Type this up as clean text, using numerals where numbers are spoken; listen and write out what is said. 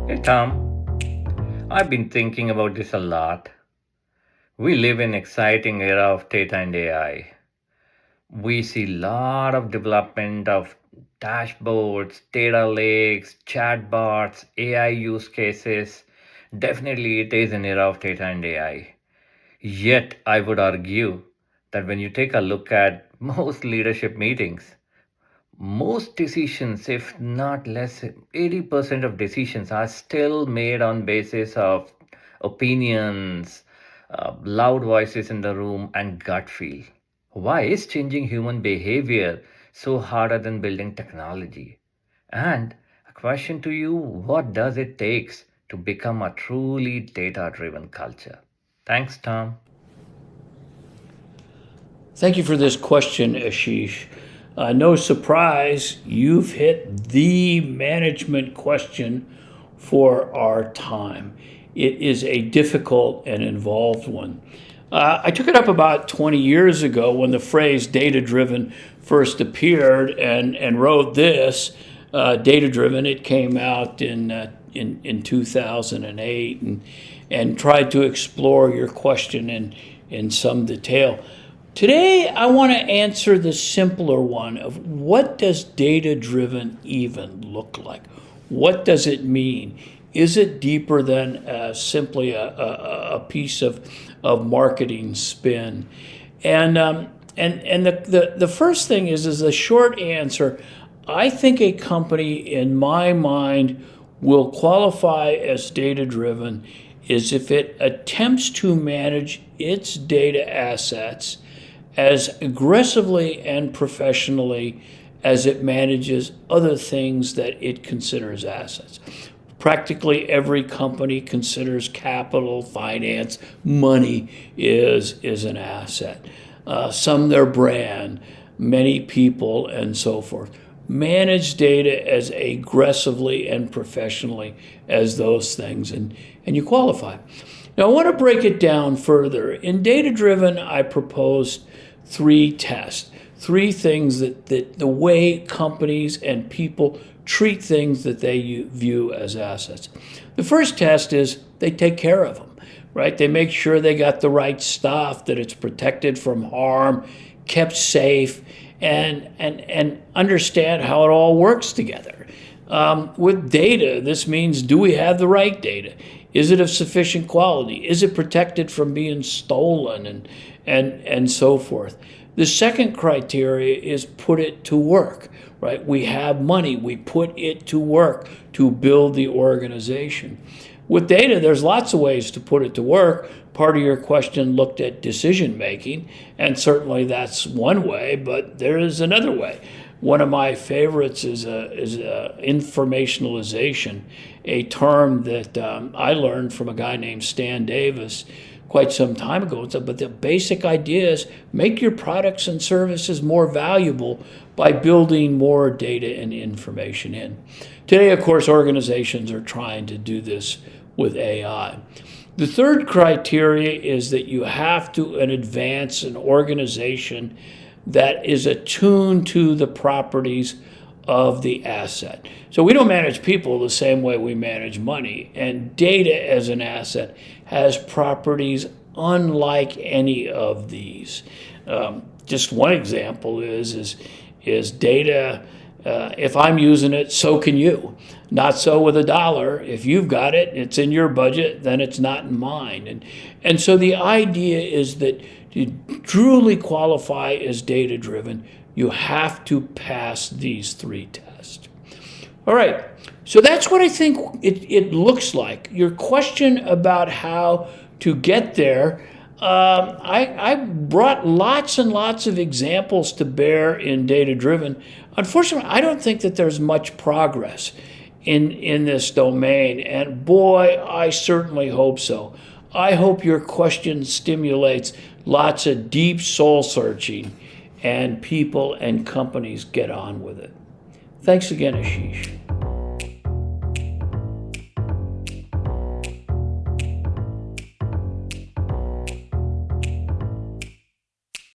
Hey Tom, I've been thinking about this a lot. We live in an exciting era of data and AI. We see a lot of development of dashboards, data lakes, chatbots, AI use cases. Definitely it is an era of data and AI. Yet I would argue that when you take a look at most leadership meetings, most decisions, if not less, 80% of decisions are still made on basis of opinions, loud voices in the room, and gut feel. Why is changing human behavior so harder than building technology? And a question to you, what does it take to become a truly data-driven culture? Thanks, Tom. Thank you for this question, Ashish. No surprise, you've hit the management question for our time. It is a difficult and involved one. I took it up about 20 years ago when the phrase data driven first appeared and wrote this. Data driven, it came out in 2008 and tried to explore your question in some detail. Today, I want to answer the simpler one of what does data driven even look like? What does it mean? Is it deeper than simply a piece of marketing spin? And the first thing is the short answer. I think a company, in my mind, will qualify as data driven is if it attempts to manage its data assets as aggressively and professionally as it manages other things that it considers assets. Practically every company considers capital, finance, money is an asset. Some their brand, many people, and so forth. Manage data as aggressively and professionally as those things, and you qualify. Now, I want to break it down further. In data driven, I proposed three tests, three things that the way companies and people treat things that they view as assets. The first test is they take care of them, right? They make sure they got the right stuff, that it's protected from harm, kept safe, and understand how it all works together. With data, this means, do we have the right data? Is it of sufficient quality? Is it protected from being stolen and so forth? The second criteria is put it to work, right? We have money, we put it to work to build the organization. With data, there's lots of ways to put it to work. Part of your question looked at decision making, and certainly that's one way, but there is another way. One of my favorites is informationalization, a term that I learned from a guy named Stan Davis quite some time ago. But the basic idea is make your products and services more valuable by building more data and information in. Today, of course, organizations are trying to do this with AI. The third criteria is that you have to advance an organization that is attuned to the properties of the asset. So we don't manage people the same way we manage money, and data as an asset has properties unlike any of these. Just one example is data. If I'm using it, so can you. Not so with a dollar. If you've got it, it's in your budget, then it's not in mine. And so the idea is that to truly qualify as data driven, you have to pass these three tests. All right, so that's what I think it looks like. Your question about how to get there, I brought lots and lots of examples to bear in data driven. Unfortunately, I don't think that there's much progress in this domain, and boy, I certainly hope so. I hope your question stimulates lots of deep soul searching and people and companies get on with it. Thanks again, Ashish.